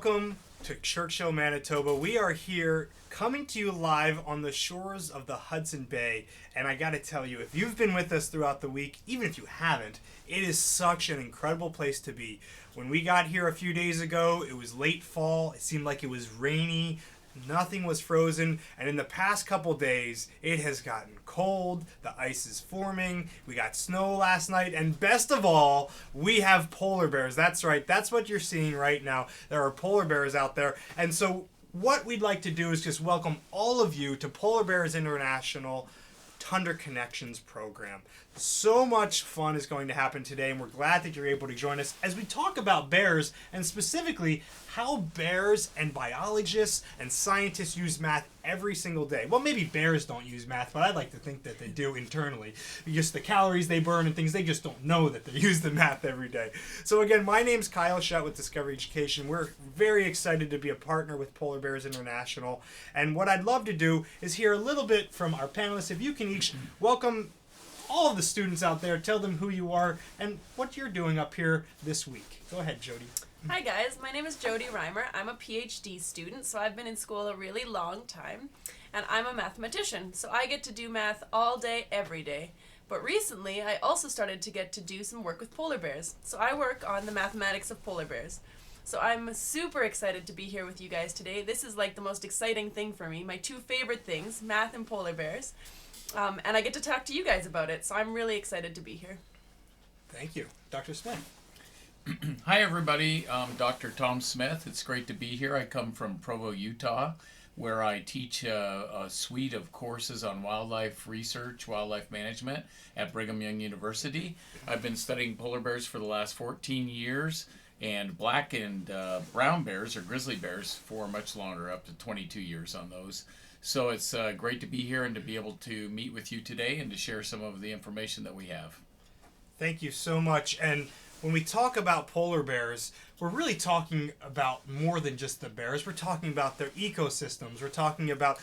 Welcome to Churchill, Manitoba. We are here coming to you live on the shores of the Hudson Bay. And I gotta tell you, if you've been with us throughout the week, even if you haven't, it is such an incredible place to be. When we got here a few days ago, it was late fall. It seemed like it was rainy. Nothing was frozen, and in the past couple days, it has gotten cold, the ice is forming, we got snow last night, and best of all, we have polar bears. That's right, that's what you're seeing right now. There are polar bears out there, and so what we'd like to do is just welcome all of you to Polar Bears International Tundra Connections program. So much fun is going to happen today, and we're glad that you're able to join us as we talk about bears, and specifically how bears and biologists and scientists use math every single day. Well, maybe bears don't use math, but I'd like to think that they do internally. Just the calories they burn and things, they just don't know that they use the math every day. So again, my name's Kyle Shutt with Discovery Education. We're very excited to be a partner with Polar Bears International. And what I'd love to do is hear a little bit from our panelists. If you can each welcome all of the students out there, tell them who you are and what you're doing up here this week. Go ahead, Jody. Hi guys, my name is Jody Reimer. I'm a PhD student, so I've been in school a really long time, and I'm a mathematician, so I get to do math all day, every day. But recently, I also started to get to do some work with polar bears, so I work on the mathematics of polar bears. So I'm super excited to be here with you guys today. This is like the most exciting thing for me, my two favorite things, math and polar bears. And I get to talk to you guys about it, so I'm really excited to be here. Thank you. Dr. Smith. Hi everybody, I'm Dr. Tom Smith. It's great to be here. I come from Provo, Utah, where I teach a suite of courses on wildlife research, wildlife management at Brigham Young University. I've been studying polar bears for the last 14 years, and black and brown bears, or grizzly bears, for much longer, up to 22 years on those. So it's great to be here and to be able to meet with you today and to share some of the information that we have. Thank you so much. And when we talk about polar bears, we're really talking about more than just the bears. We're talking about their ecosystems. We're talking about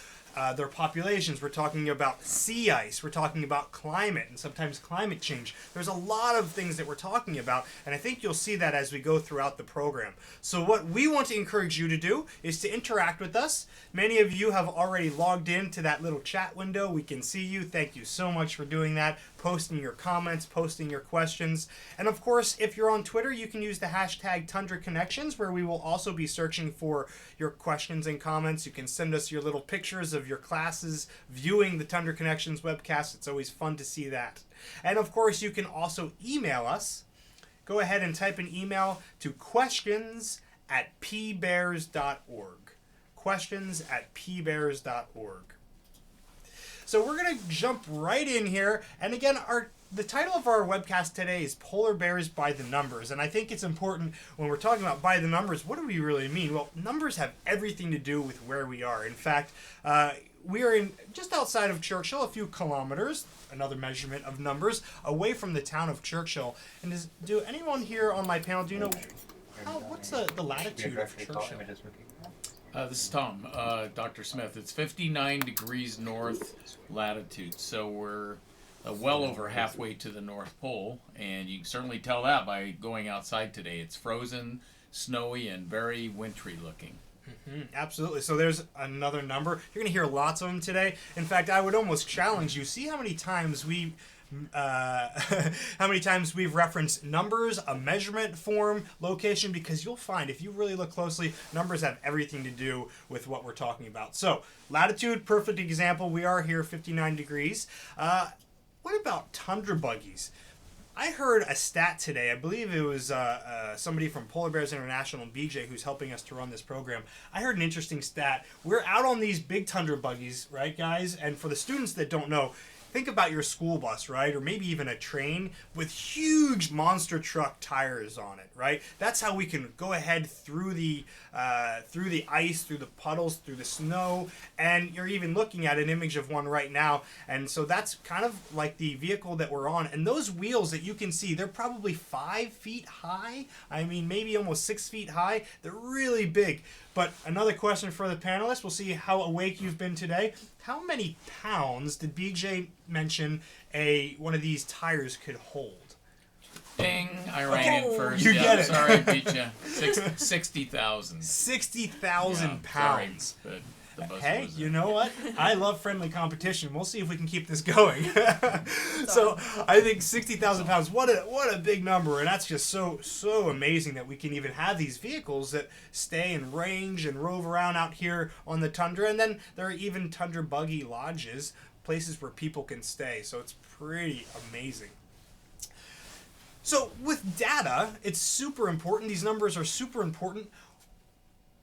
their populations. We're talking about sea ice. We're talking about climate and sometimes climate change. There's a lot of things that we're talking about, and I think you'll see that as we go throughout the program. So what we want to encourage you to do is to interact with us. Many of you have already logged into that little chat window. We can see you. Thank you so much for doing that, posting your comments, posting your questions. And of course, if you're on Twitter, you can use the hashtag Tundra Connections, where we will also be searching for your questions and comments. You can send us your little pictures of your classes viewing the Tundra Connections webcast. It's always fun to see that. And of course, you can also email us. Go ahead and type an email to questions@pbears.org. questions@pbears.org. So we're going to jump right in here. And again, the title of our webcast today is Polar Bears by the Numbers. And I think it's important when we're talking about by the numbers, what do we really mean? Well, numbers have everything to do with where we are. In fact, we are in just outside of Churchill, a few kilometers, another measurement of numbers, away from the town of Churchill. And do anyone here on my panel, do you know, what's the latitude of Churchill? This is Tom, Dr. Smith. It's 59 degrees north latitude, so we're well over halfway to the North Pole, and you can certainly tell that by going outside today. It's frozen, snowy, and very wintry looking. Absolutely. So there's another number. You're going to hear lots of them today. In fact, I would almost challenge you. See how many times we've referenced numbers, a measurement form, location, because you'll find if you really look closely, numbers have everything to do with what we're talking about. So latitude, perfect example. We are here 59 degrees. What about tundra buggies? I heard a stat today. I believe it was somebody from Polar Bears International, BJ, who's helping us to run this program. I heard an interesting stat. We're out on these big tundra buggies, right, guys? And for the students that don't know, think about your school bus, right? Or maybe even a train with huge monster truck tires on it, right? That's how we can go ahead through the ice, through the puddles, through the snow. And you're even looking at an image of one right now. And so that's kind of like the vehicle that we're on. And those wheels that you can see, they're probably 5 feet high. I mean, maybe almost 6 feet high. They're really big. But another question for the panelists. We'll see how awake you've been today. How many pounds did BJ mention one of these tires could hold? Ding! I rang in first. You get it. Sorry, I beat you. 60,000. 60,000 pounds. Sorry, but the buzz Hey, was you know what? I love friendly competition. We'll see if we can keep this going. So I think 60,000 pounds, what a big number. And that's just so amazing that we can even have these vehicles that stay in range and rove around out here on the tundra. And then there are even tundra buggy lodges, places where people can stay. So it's pretty amazing. So with data, it's super important. These numbers are super important.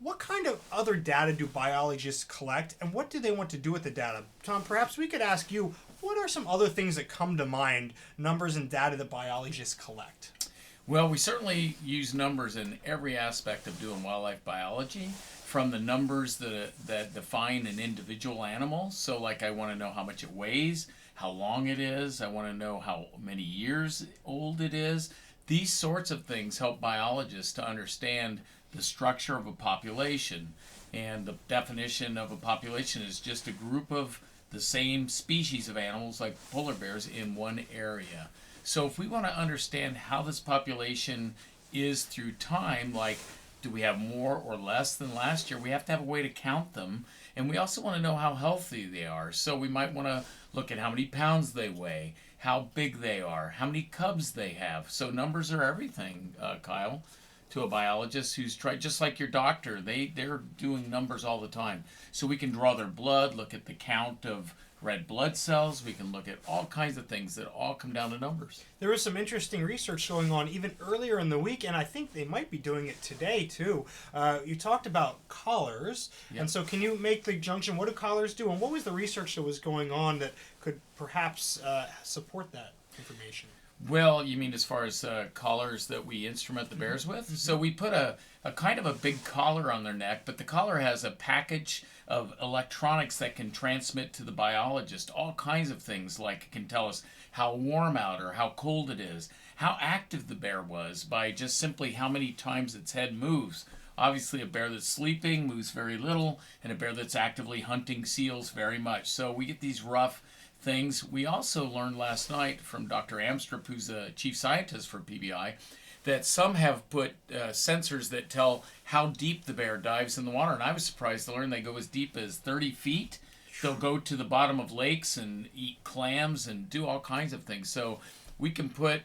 What kind of other data do biologists collect, and what do they want to do with the data? Tom, perhaps we could ask you, what are some other things that come to mind, numbers and data that biologists collect? Well, we certainly use numbers in every aspect of doing wildlife biology, from the numbers that define an individual animal. So like I want to know how much it weighs, how long it is, I want to know how many years old it is. These sorts of things help biologists to understand the structure of a population. And the definition of a population is just a group of the same species of animals, like polar bears, in one area. So if we want to understand how this population is through time, like do we have more or less than last year, we have to have a way to count them. And we also want to know how healthy they are. So we might want to look at how many pounds they weigh, how big they are, how many cubs they have. So numbers are everything, Kyle, to a biologist who's tried, just like your doctor, they're doing numbers all the time. So we can draw their blood, look at the count of red blood cells, we can look at all kinds of things that all come down to numbers. There was some interesting research going on even earlier in the week, and I think they might be doing it today too. You talked about collars, Yep. and so can you make the junction? What do collars do, and what was the research that was going on that could perhaps support that information? Well, you mean as far as collars that we instrument the bears with? Mm-hmm. So we put a kind of a big collar on their neck, but the collar has a package of electronics that can transmit to the biologist all kinds of things, like it can tell us how warm out or how cold it is, how active the bear was by just simply how many times its head moves. Obviously, a bear that's sleeping moves very little, and a bear that's actively hunting seals very much. So we get these rough things. We also learned last night from Dr. Amstrup, who's a chief scientist for PBI, that some have put sensors that tell how deep the bear dives in the water. And I was surprised to learn they go as deep as 30 feet. They'll go to the bottom of lakes and eat clams and do all kinds of things. So we can put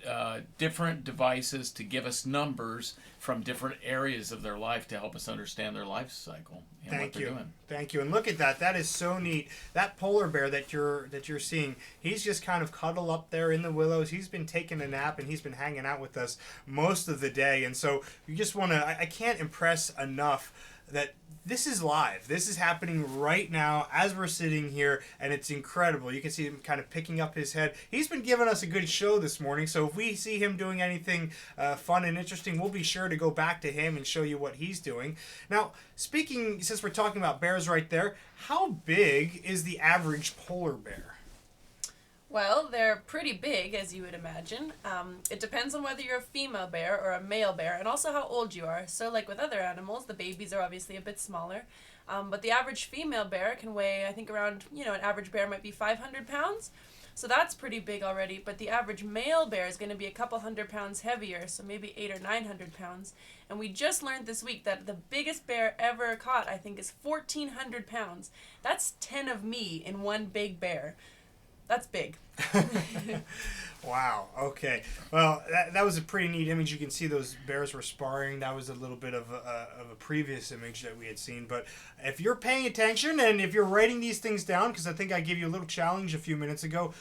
different devices to give us numbers from different areas of their life to help us understand their life cycle and what they're doing. Thank you. And look at that. That is so neat. That polar bear that you're seeing, he's just kind of cuddled up there in the willows. He's been taking a nap and he's been hanging out with us most of the day. And so you just want to, I can't impress enough that this is live. This is happening right now as we're sitting here, and it's incredible. You can see him kind of picking up his head. He's been giving us a good show this morning, so if we see him doing anything fun and interesting, we'll be sure to go back to him and show you what he's doing. Now, speaking, since we're talking about bears right there, how big is the average polar bear? Well, they're pretty big, as you would imagine. It depends on whether you're a female bear or a male bear, and also how old you are. So like with other animals, the babies are obviously a bit smaller. But the average female bear can weigh, I think around, an average bear might be 500 pounds. So that's pretty big already. But the average male bear is going to be a couple 100 pounds heavier, so maybe 800 or 900 pounds. And we just learned this week that the biggest bear ever caught, I think, is 1,400 pounds. That's 10 of me in one big bear. That's big. Wow. Okay. Well, that was a pretty neat image. You can see those bears were sparring. That was a little bit of a previous image that we had seen. But if you're paying attention and if you're writing these things down, because I think I gave you a little challenge a few minutes ago,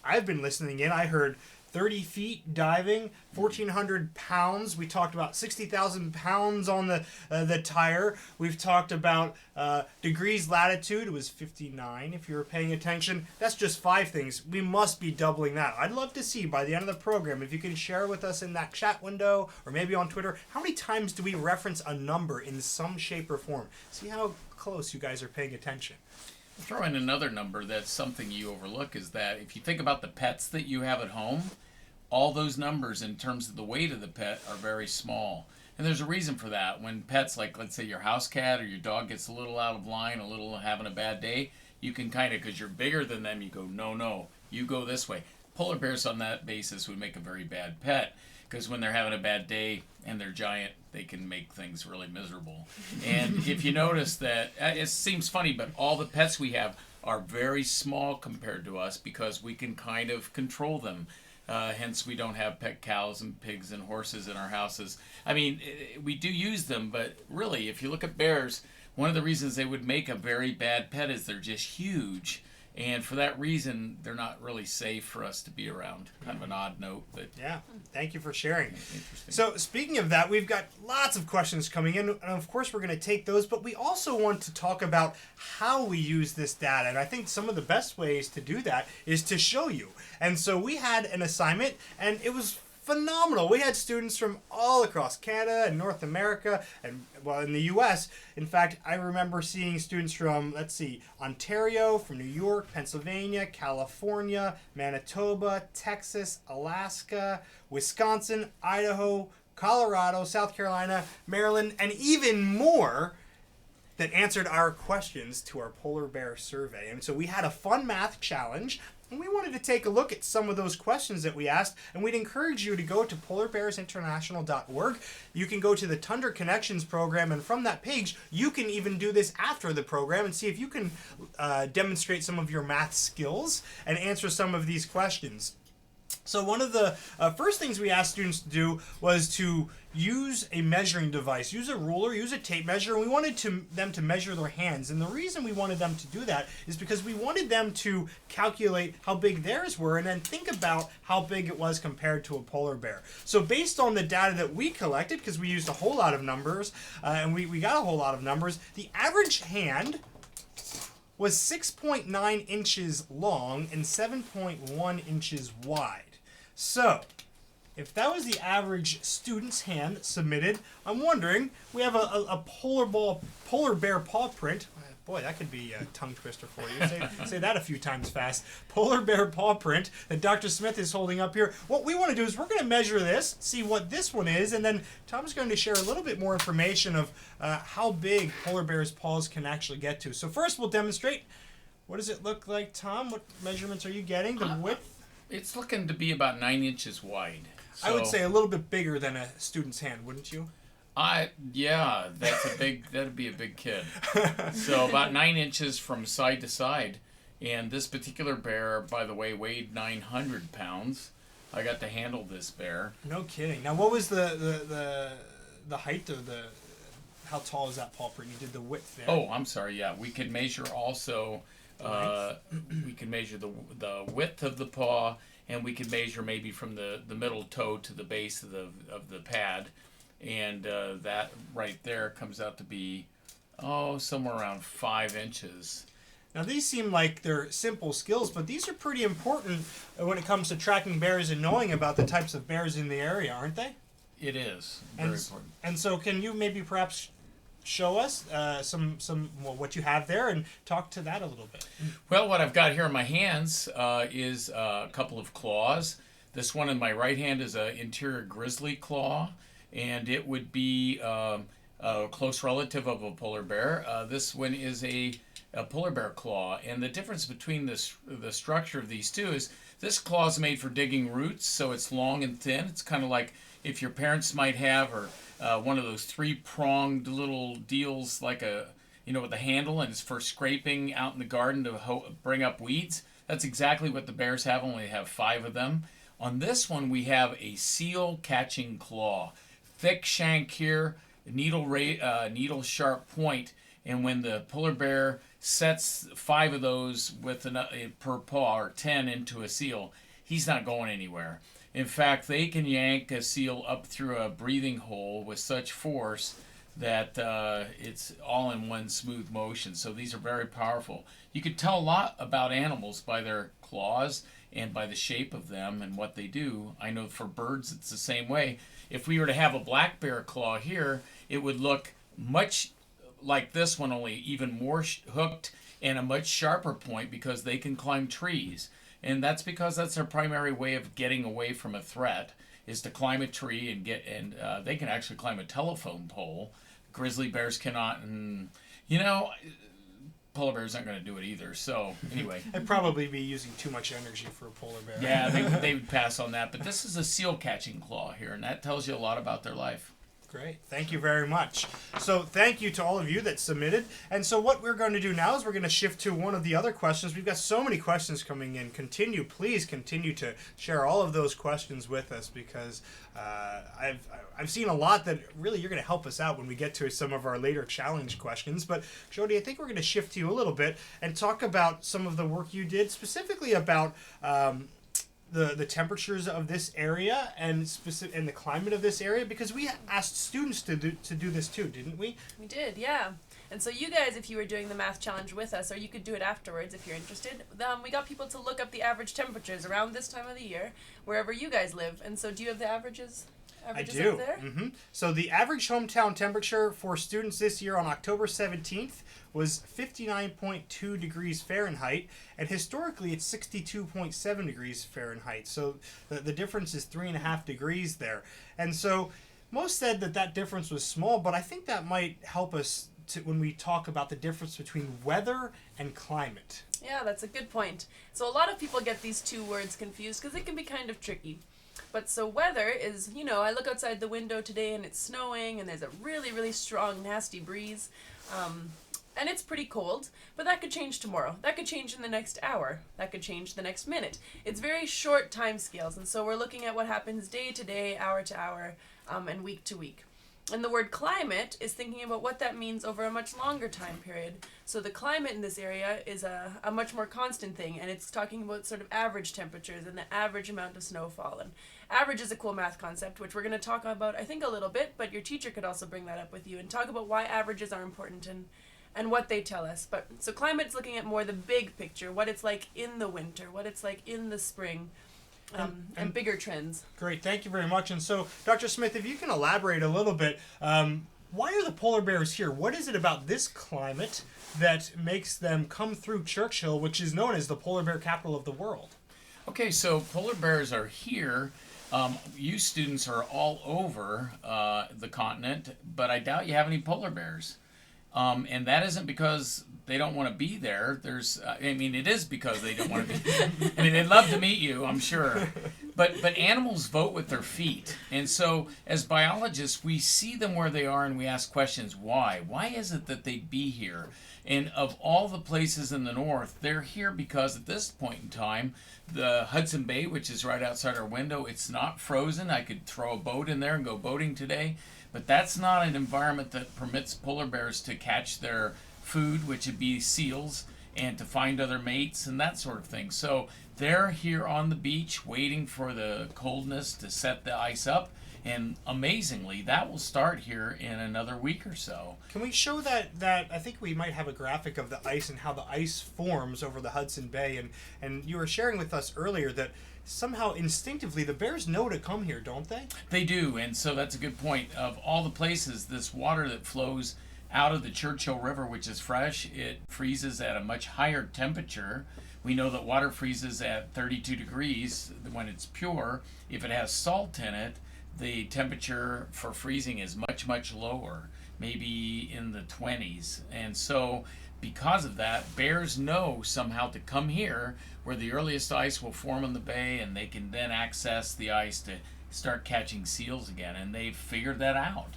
I've been listening in. I heard 30 feet diving, 1,400 pounds. We talked about 60,000 pounds on the tire. We've talked about degrees latitude. It was 59 if you were paying attention. That's just 5 things. We must be doubling that. I'd love to see by the end of the program, if you can share with us in that chat window or maybe on Twitter, how many times do we reference a number in some shape or form? See how close you guys are paying attention. Throw in another number that's something you overlook, is that if you think about the pets that you have at home, all those numbers in terms of the weight of the pet are very small. And there's a reason for that. When pets, like let's say your house cat or your dog gets a little out of line, a little having a bad day, you can kind of, because you're bigger than them, you go, no, you go this way. polar bears on that basis would make a very bad pet, because when they're having a bad day and they're giant, they can make things really miserable. And if you notice that, it seems funny, but all the pets we have are very small compared to us because we can kind of control them. Hence, we don't have pet cows and pigs and horses in our houses. I mean, we do use them, but really, if you look at bears, one of the reasons they would make a very bad pet is they're just huge. And for that reason, they're not really safe for us to be around. Kind of an odd note, but yeah, thank you for sharing. Interesting. So speaking of that, we've got lots of questions coming in, and of course we're going to take those, but we also want to talk about how we use this data, and I think some of the best ways to do that is to show you. And so we had an assignment, and it was phenomenal. We had students from all across Canada and North America and, well, in the U.S. In fact, I remember seeing students from, Ontario, from New York, Pennsylvania, California, Manitoba, Texas, Alaska, Wisconsin, Idaho, Colorado, South Carolina, Maryland, and even more that answered our questions to our polar bear survey. And so we had a fun math challenge, and we wanted to take a look at some of those questions that we asked, and we'd encourage you to go to polarbearsinternational.org. You can go to the Tundra Connections program, and from that page, you can even do this after the program and see if you can demonstrate some of your math skills and answer some of these questions. So one of the first things we asked students to do was to use a measuring device, use a ruler, use a tape measure, and we wanted them to measure their hands. And the reason we wanted them to do that is because we wanted them to calculate how big theirs were and then think about how big it was compared to a polar bear. So based on the data that we collected, because we used a whole lot of numbers, and we got a whole lot of numbers, the average hand was 6.9 inches long and 7.1 inches wide. So, if that was the average student's hand submitted, I'm wondering, we have a polar bear paw print. Boy, that could be a tongue twister for you. Say that a few times fast. Polar bear paw print that Dr. Smith is holding up here. What we want to do is we're going to measure this, see what this one is, and then Tom's going to share a little bit more information of how big polar bears' paws can actually get to. So first we'll demonstrate. What does it look like, Tom? What measurements are you getting? The width? It's looking to be about 9 inches wide. So, I would say a little bit bigger than a student's hand, wouldn't you? Yeah, that'd be a big kid. So about 9 inches from side to side. And this particular bear, by the way, weighed 900 pounds. I got to handle this bear. No kidding. Now, what was the height of how tall is that paw print? You did the width there. Oh, I'm sorry. Yeah, we could measure also. We can measure the width of the paw, and we can measure maybe from the middle toe to the base of the pad, and that right there comes out to be somewhere around 5 inches. Now these seem like they're simple skills, but these are pretty important when it comes to tracking bears and knowing about the types of bears in the area, aren't they? It is very important. And so, can you maybe perhaps show us what you have there and talk to that a little bit? Well, what I've got here in my hands is a couple of claws. This one in my right hand is an interior grizzly claw, and it would be a close relative of a polar bear. This one is a polar bear claw, and the difference between the structure of these two is this claw is made for digging roots, so it's long and thin. It's kind of like if your parents might have, or one of those 3-pronged little deals, like with a handle, and it's for scraping out in the garden to bring up weeds. That's exactly what the bears have, only they have 5 of them. On this one, we have a seal catching claw, thick shank here, needle sharp point, and when the polar bear sets 5 of those with per paw, or 10 into a seal, he's not going anywhere. In fact, they can yank a seal up through a breathing hole with such force that it's all in one smooth motion. So these are very powerful. You could tell a lot about animals by their claws and by the shape of them and what they do. I know for birds it's the same way. If we were to have a black bear claw here, it would look much like this one, only even more hooked and a much sharper point, because they can climb trees. And that's because that's their primary way of getting away from a threat, is to climb a tree and they can actually climb a telephone pole. Grizzly bears cannot. And polar bears aren't going to do it either. So anyway. I'd probably be using too much energy for a polar bear. Yeah, they would pass on that. But this is a seal catching claw here, and that tells you a lot about their life. Great. Thank you very much. So thank you to all of you that submitted. And so what we're going to do now is we're going to shift to one of the other questions. We've got so many questions coming in. Please continue to share all of those questions with us, because I've seen a lot that really you're going to help us out when we get to some of our later challenge questions. But Jody, I think we're going to shift to you a little bit and talk about some of the work you did, specifically about the temperatures of this area and the climate of this area, because we asked students to do this too, didn't we? We did, yeah. And so you guys, if you were doing the math challenge with us, or you could do it afterwards if you're interested, we got people to look up the average temperatures around this time of the year, wherever you guys live. And so do you have the averages I do. up there? Mm-hmm. So the average hometown temperature for students this year on October 17th was 59.2 degrees Fahrenheit, and historically it's 62.7 degrees Fahrenheit. So the difference is 3.5 degrees there. And so most said that difference was small, but I think that might help us when we talk about the difference between weather and climate. Yeah, that's a good point. So a lot of people get these two words confused because it can be kind of tricky. But so weather is, I look outside the window today and it's snowing and there's a really, really strong, nasty breeze. And it's pretty cold, but that could change tomorrow. That could change in the next hour. That could change the next minute. It's very short time scales, and so we're looking at what happens day to day, hour to hour, and week to week. And the word climate is thinking about what that means over a much longer time period. So the climate in this area is a much more constant thing, and it's talking about sort of average temperatures and the average amount of snowfall. And average is a cool math concept, which we're going to talk about, I think, a little bit, but your teacher could also bring that up with you and talk about why averages are important and what they tell us. But so climate's looking at more the big picture, what it's like in the winter, what it's like in the spring, and bigger trends. Great, thank you very much. And so, Dr. Smith, if you can elaborate a little bit, why are the polar bears here? What is it about this climate that makes them come through Churchill, which is known as the polar bear capital of the world? Okay, so polar bears are here. You students are all over the continent, but I doubt you have any polar bears. And that isn't because they don't want to be there. It is because they don't want to be there. They'd love to meet you, I'm sure. But animals vote with their feet. And so as biologists, we see them where they are and we ask questions. Why? Why is it that they'd be here? And of all the places in the north, they're here because at this point in time, the Hudson Bay, which is right outside our window, it's not frozen. I could throw a boat in there and go boating today. But that's not an environment that permits polar bears to catch their food, which would be seals, and to find other mates and that sort of thing. So they're here on the beach waiting for the coldness to set the ice up. And amazingly, that will start here in another week or so. Can we show that I think we might have a graphic of the ice and how the ice forms over the Hudson Bay. And you were sharing with us earlier that somehow instinctively the bears know to come here, don't they? They do, and so that's a good point. Of all the places, this water that flows out of the Churchill River, which is fresh, it freezes at a much higher temperature. We know that water freezes at 32 degrees when it's pure. If it has salt in it, the temperature for freezing is much, much lower, maybe in the 20s. And so because of that, bears know somehow to come here where the earliest ice will form in the bay, and they can then access the ice to start catching seals again. And they've figured that out.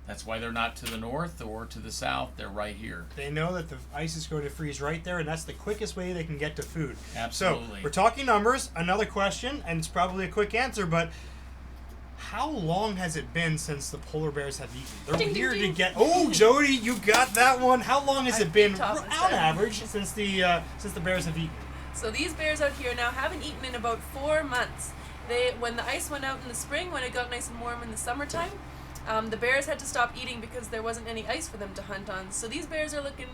That's why they're not to the north or to the south. They're right here. They know that the ice is going to freeze right there, and that's the quickest way they can get to food. Absolutely. So we're talking numbers. Another question, and it's probably a quick answer, but how long has it been since the polar bears have eaten? They're Ding, here ding, ding. to get. Oh, Jody, you got that one. How long has it been, on instead. average, since the bears have eaten? So these bears out here now haven't eaten in about 4 months. When the ice went out in the spring, when it got nice and warm in the summertime, the bears had to stop eating because there wasn't any ice for them to hunt on. So these bears are looking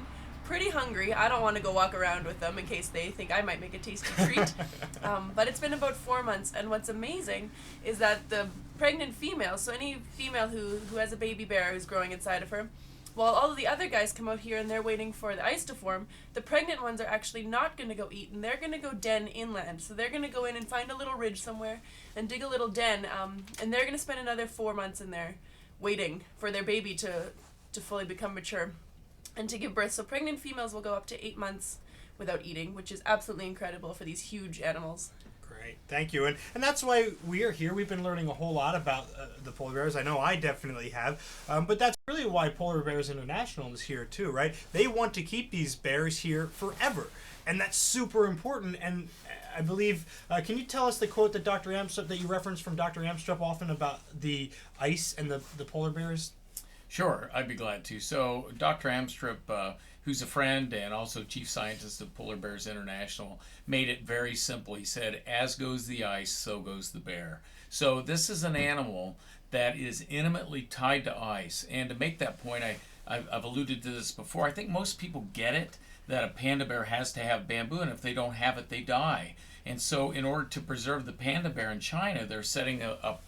pretty hungry. I don't want to go walk around with them in case they think I might make a tasty treat. But it's been about 4 months, and what's amazing is that the pregnant female, so any female who has a baby bear who's growing inside of her, while all of the other guys come out here and they're waiting for the ice to form, the pregnant ones are actually not going to go eat, and they're going to go den inland. So they're going to go in and find a little ridge somewhere and dig a little den, and they're going to spend another 4 months in there waiting for their baby to fully become mature. and to give birth. So pregnant females will go up to 8 months without eating, which is absolutely incredible for these huge animals. Great, thank you. And that's why we are here. We've been learning a whole lot about the polar bears. I know I definitely have. But that's really why Polar Bears International is here too, right? They want to keep these bears here forever. And that's super important. And I believe, can you tell us the quote that Dr. Amstrup, that you reference from Dr. Amstrup often about the ice and the polar bears? Sure, I'd be glad to. So Dr. Amstrup, who's a friend and also chief scientist of Polar Bears International, made it very simple. He said, as goes the ice, so goes the bear. So this is an animal that is intimately tied to ice. And to make that point, I've alluded to this before. I think most people get it, that a panda bear has to have bamboo, and if they don't have it, they die. And so in order to preserve the panda bear in China, they're setting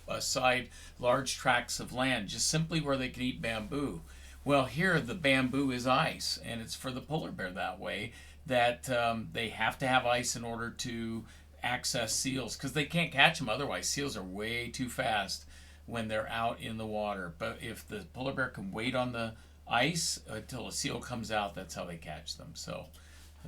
aside large tracts of land just simply where they can eat bamboo. Well, here the bamboo is ice, and it's for the polar bear that way, that they have to have ice in order to access seals, because they can't catch them otherwise. Seals are way too fast when they're out in the water. But if the polar bear can wait on the ice until a seal comes out, that's how they catch them. So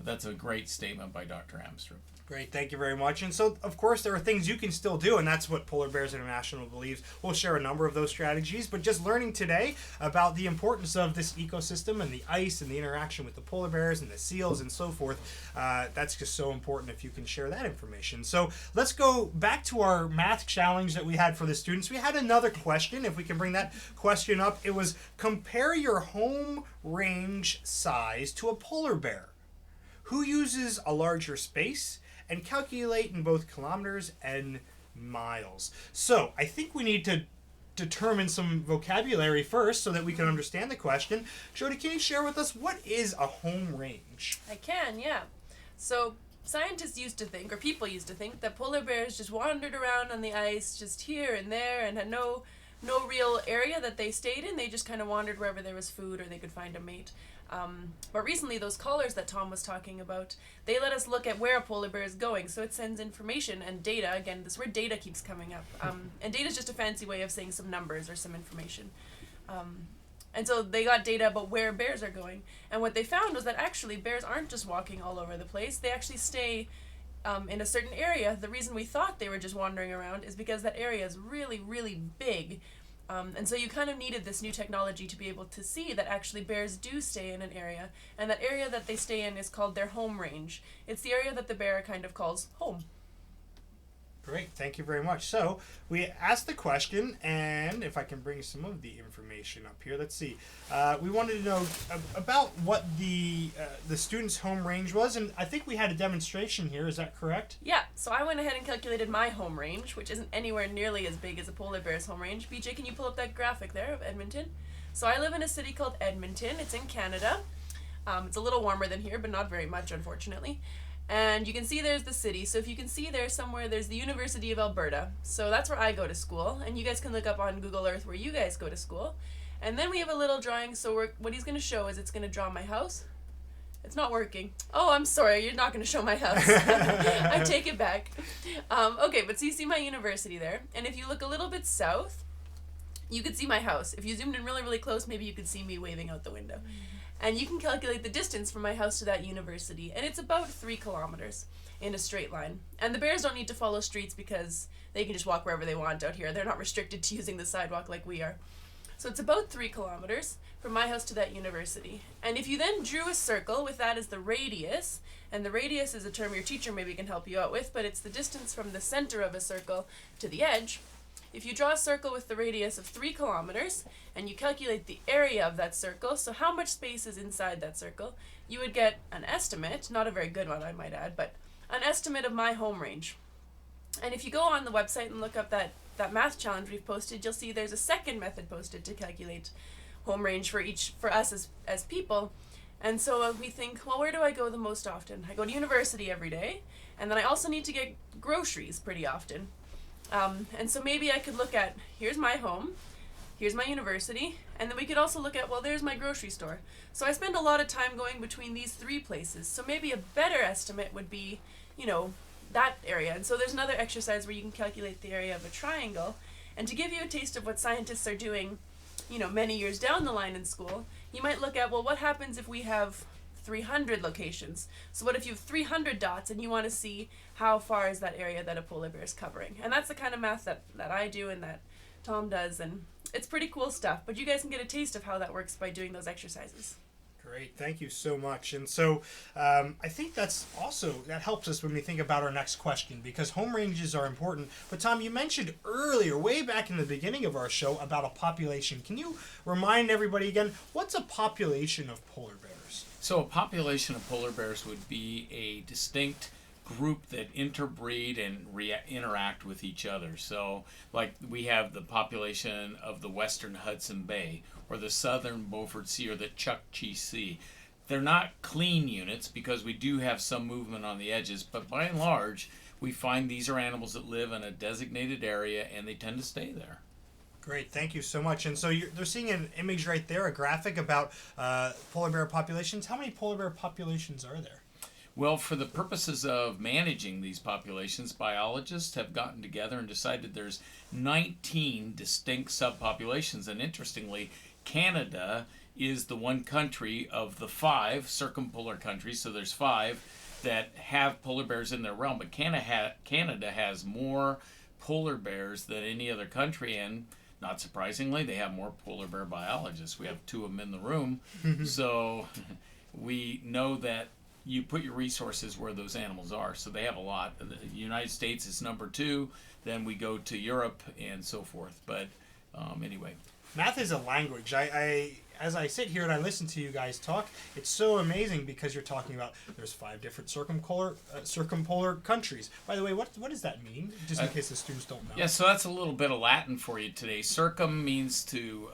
that's a great statement by Dr. Amstrup. Great, thank you very much. And so, of course, there are things you can still do, and that's what Polar Bears International believes. We'll share a number of those strategies, but just learning today about the importance of this ecosystem and the ice and the interaction with the polar bears and the seals and so forth, that's just so important if you can share that information. So let's go back to our math challenge that we had for the students. We had another question, if we can bring that question up. It was, compare your home range size to a polar bear. Who uses a larger space? And calculate in both kilometers and miles. So I think we need to determine some vocabulary first so that we can understand the question. Jody, can you share with us, what is a home range? I can, yeah. So scientists used to think, or people used to think, that polar bears just wandered around on the ice just here and there and had no real area that they stayed in. They just kind of wandered wherever there was food or they could find a mate. But recently, those collars that Tom was talking about, they let us look at where a polar bear is going. So it sends information and data. Again, this word data keeps coming up. And data is just a fancy way of saying some numbers or some information. And so they got data about where bears are going. And what they found was that actually bears aren't just walking all over the place. They actually stay in a certain area. The reason we thought they were just wandering around is because that area is really, really big. And so you kind of needed this new technology to be able to see that actually bears do stay in an area, and that area that they stay in is called their home range. It's the area that the bear kind of calls home. Great, thank you very much. So we asked the question, and if I can bring some of the information up here, let's see. We wanted to know about what the student's home range was, and I think we had a demonstration here. Is that correct? Yeah, so I went ahead and calculated my home range, which isn't anywhere nearly as big as a polar bear's home range. BJ, can you pull up that graphic there of Edmonton? So I live in a city called Edmonton. It's in Canada. It's a little warmer than here, but not very much, unfortunately. And you can see there's the city. So if you can see there somewhere, there's the University of Alberta. So that's where I go to school. And you guys can look up on Google Earth where you guys go to school. And then we have a little drawing. So what he's going to show is it's going to draw my house. It's not working. Oh, I'm sorry. You're not going to show my house. I take it back. Okay, but so you see my university there. And if you look a little bit south, you could see my house. If you zoomed in really, really close, maybe you could see me waving out the window. And you can calculate the distance from my house to that university, and it's about 3 kilometers in a straight line. And the bears don't need to follow streets because they can just walk wherever they want out here. They're not restricted to using the sidewalk like we are. So it's about 3 kilometers from my house to that university. And if you then drew a circle with that as the radius, and the radius is a term your teacher maybe can help you out with, but it's the distance from the center of a circle to the edge. If you draw a circle with the radius of 3 kilometers, and you calculate the area of that circle, so how much space is inside that circle, you would get an estimate, not a very good one I might add, but an estimate of my home range. And if you go on the website and look up that math challenge we've posted, you'll see there's a second method posted to calculate home range for us as people. And so we think, well, where do I go the most often? I go to university every day, and then I also need to get groceries pretty often. And so maybe I could look at, here's my home, here's my university, and then we could also look at, well, there's my grocery store. So I spend a lot of time going between these 3 places. So maybe a better estimate would be, that area. And so there's another exercise where you can calculate the area of a triangle. And to give you a taste of what scientists are doing, many years down the line in school, you might look at, well, what happens if we have 300 locations? So what if you have 300 dots and you want to see how far is that area that a polar bear is covering? And that's the kind of math that I do and that Tom does, and it's pretty cool stuff. But you guys can get a taste of how that works by doing those exercises. Great, thank you so much. And so I think that helps us when we think about our next question, because home ranges are important. But Tom, you mentioned earlier, way back in the beginning of our show, about a population. Can you remind everybody again, what's a population of polar bears? So a population of polar bears would be a distinct group that interbreed and interact with each other. So like we have the population of the western Hudson Bay, or the southern Beaufort Sea, or the Chukchi Sea. They're not clean units because we do have some movement on the edges, but by and large we find these are animals that live in a designated area and they tend to stay there. Great, thank you so much. And so they're seeing an image right there, a graphic about polar bear populations. How many polar bear populations are there? Well, for the purposes of managing these populations, biologists have gotten together and decided there's 19 distinct subpopulations. And interestingly, Canada is the one country of the 5 circumpolar countries, so there's 5 that have polar bears in their realm. But Canada has more polar bears than any other country, and not surprisingly, they have more polar bear biologists. We have 2 of them in the room, so we know that you put your resources where those animals are. So they have a lot. The United States is number 2, then we go to Europe and so forth. But anyway. Math is a language. As I sit here and I listen to you guys talk, it's so amazing because you're talking about there's 5 different circumpolar countries. By the way, what does that mean? Just in case the students don't know. Yeah, so that's a little bit of Latin for you today. Circum means to,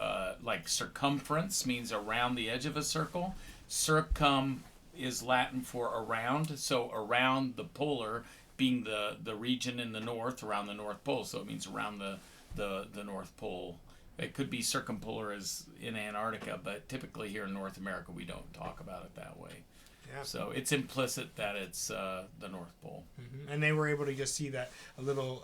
like circumference means around the edge of a circle. Circum is Latin for around, so around the polar being the region in the north, around the North Pole, so it means around the North Pole. It could be circumpolar as in Antarctica, but typically here in North America we don't talk about it that way. Yeah. So it's implicit that it's the North Pole. Mm-hmm. And they were able to just see that a little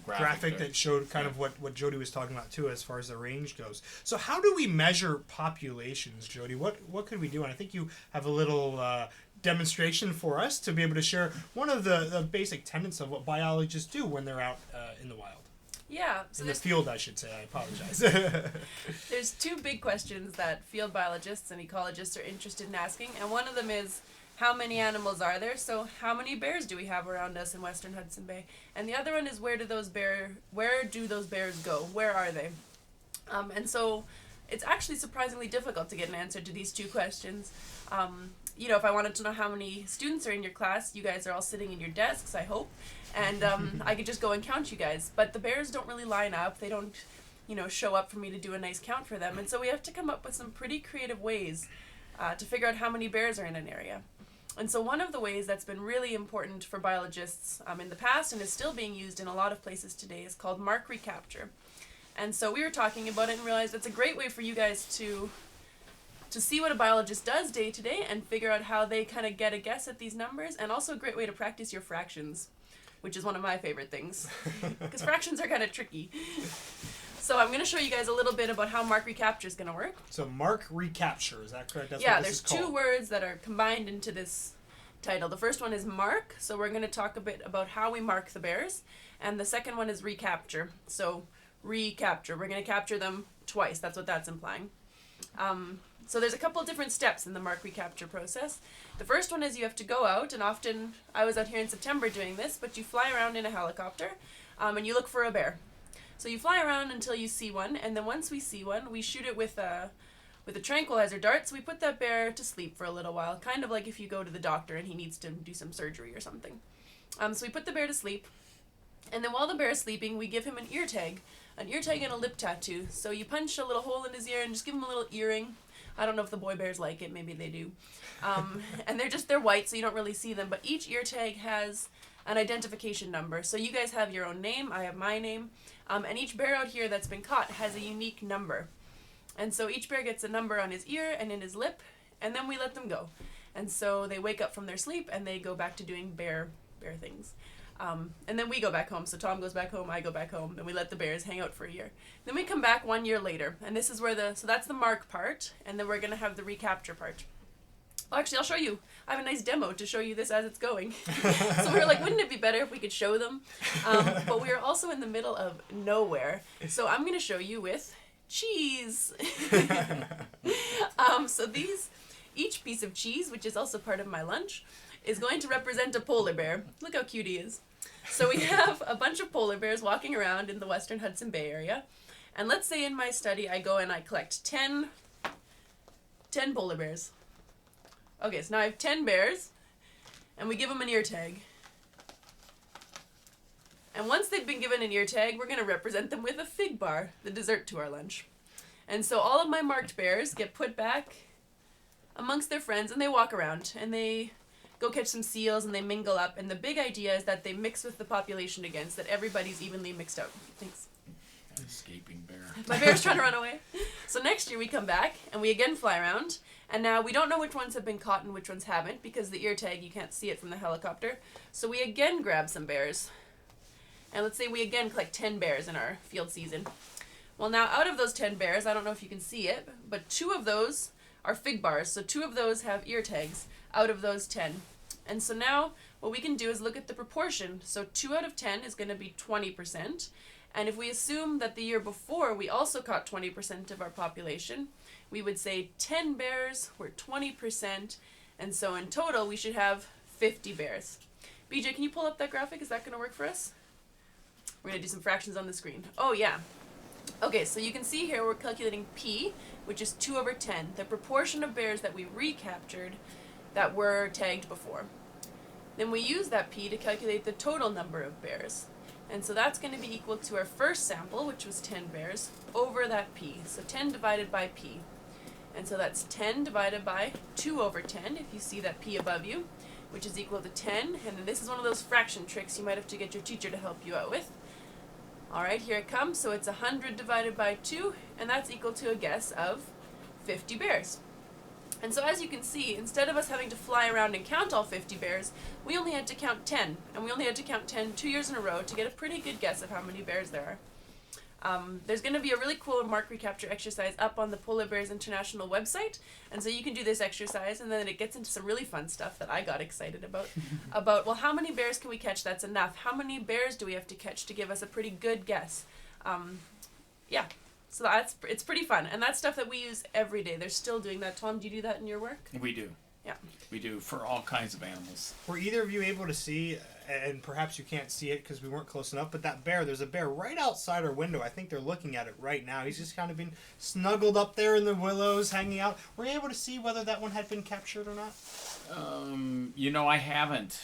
graphic that showed kind of what Jody was talking about too, as far as the range goes. So how do we measure populations, Jody? What could we do? And I think you have a little demonstration for us to be able to share one of the basic tenets of what biologists do when they're out in the wild. Yeah. So in the field, I should say. I apologize. There's 2 big questions that field biologists and ecologists are interested in asking, and one of them is, how many animals are there? So how many bears do we have around us in western Hudson Bay? And the other one is, where do those bears go? Where are they? And so it's actually surprisingly difficult to get an answer to these 2 questions. If I wanted to know how many students are in your class, you guys are all sitting in your desks, I hope, and I could just go and count you guys. But the bears don't really line up. They don't, show up for me to do a nice count for them. And so we have to come up with some pretty creative ways to figure out how many bears are in an area. And so one of the ways that's been really important for biologists in the past and is still being used in a lot of places today is called MarkRecapture. And so we were talking about it and realized that's a great way for you guys to see what a biologist does day to day and figure out how they kind of get a guess at these numbers, and also a great way to practice your fractions, which is one of my favorite things, because fractions are kind of tricky. So I'm going to show you guys a little bit about how MarkRecapture is going to work. So MarkRecapture, is that correct? That's yeah, what this there's 2 words that are combined into this title. The first one is mark, so we're going to talk a bit about how we mark the bears, and the second one is recapture. So recapture, we're going to capture them twice. That's what that's implying. So there's a couple of different steps in the MarkRecapture process. The first one is you have to go out, and often, I was out here in September doing this, but you fly around in a helicopter, and you look for a bear. So you fly around until you see one, and then once we see one, we shoot it with a tranquilizer dart, so we put that bear to sleep for a little while, kind of like if you go to the doctor and he needs to do some surgery or something. So we put the bear to sleep, and then while the bear is sleeping, we give him an ear tag and a lip tattoo. So you punch a little hole in his ear and just give him a little earring. I don't know if the boy bears like it, maybe they do. And they're white, so you don't really see them, but each ear tag has an identification number. So you guys have your own name, I have my name, and each bear out here that's been caught has a unique number. And so each bear gets a number on his ear and in his lip, and then we let them go. And so they wake up from their sleep and they go back to doing bear things. And then we go back home. So Tom goes back home, I go back home, then we let the bears hang out for a year. Then we come back 1 year later, and this is where so that's the mark part, and then we're going to have the recapture part. Well, actually, I'll show you. I have a nice demo to show you this as it's going. So we were like, wouldn't it be better if we could show them? But we are also in the middle of nowhere. So I'm going to show you with cheese. So each piece of cheese, which is also part of my lunch, is going to represent a polar bear. Look how cute he is. So we have a bunch of polar bears walking around in the western Hudson Bay area. And let's say in my study I go and I collect 10 polar bears. Okay, so now I have 10 bears, and we give them an ear tag. And once they've been given an ear tag, we're going to represent them with a fig bar, the dessert to our lunch. And so all of my marked bears get put back amongst their friends, and they walk around, and they go catch some seals, and they mingle up. And the big idea is that they mix with the population again, so that everybody's evenly mixed out. Thanks. Escaping bear. My bear's trying to run away. So next year we come back, and we again fly around. And now we don't know which ones have been caught and which ones haven't, because the ear tag, you can't see it from the helicopter. So we again grab some bears. And let's say we again collect 10 bears in our field season. Well, now out of those 10 bears, I don't know if you can see it, but 2 of those are fig bars. So 2 of those have ear tags out of those 10. And so now what we can do is look at the proportion. So 2 out of 10 is going to be 20%. And if we assume that the year before we also caught 20% of our population, we would say 10 bears were 20%, and so in total we should have 50 bears. BJ, can you pull up that graphic? Is that going to work for us? We're going to do some fractions on the screen. Oh, yeah. Okay, so you can see here we're calculating P, which is 2 over 10, the proportion of bears that we recaptured that were tagged before. Then we use that P to calculate the total number of bears. And so that's going to be equal to our first sample, which was 10 bears, over that P. So 10 divided by P. And so that's 10 divided by 2 over 10, if you see that P above you, which is equal to 10. And then this is one of those fraction tricks you might have to get your teacher to help you out with. All right, here it comes. So it's 100 divided by 2, and that's equal to a guess of 50 bears. And so as you can see, instead of us having to fly around and count all 50 bears, we only had to count 10. And we only had to count 10 2 years in a row to get a pretty good guess of how many bears there are. There's going to be a really cool MarkRecapture exercise up on the Polar Bears International website. And so you can do this exercise, and then it gets into some really fun stuff that I got excited about. About, well, how many bears can we catch that's enough? How many bears do we have to catch to give us a pretty good guess? Yeah. So it's pretty fun, and that's stuff that we use every day. They're still doing that. Tom, do you do that in your work? We do. Yeah. We do for all kinds of animals. Were either of you able to see, and perhaps you can't see it because we weren't close enough, but that bear, there's a bear right outside our window. I think they're looking at it right now. He's just kind of been snuggled up there in the willows, hanging out. Were you able to see whether that one had been captured or not? I haven't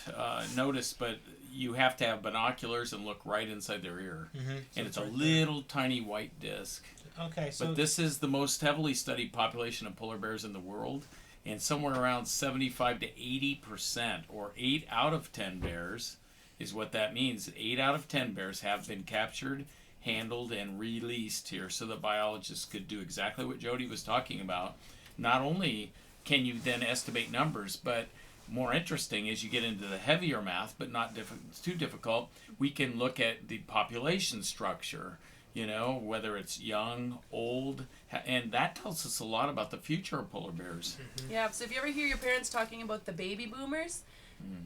noticed, but you have to have binoculars and look right inside their ear. Mm-hmm. And it's a little tiny white disc. Okay, so... But this is the most heavily studied population of polar bears in the world, and somewhere around 75 to 80%, or 8 out of 10 bears, is what that means. 8 out of 10 bears have been captured, handled, and released here, so the biologists could do exactly what Jody was talking about. Not only can you then estimate numbers, but more interesting as you get into the heavier math, but not too difficult, we can look at the population structure. Whether it's young, old, and that tells us a lot about the future of polar bears. Mm-hmm. Yeah, so if you ever hear your parents talking about the baby boomers,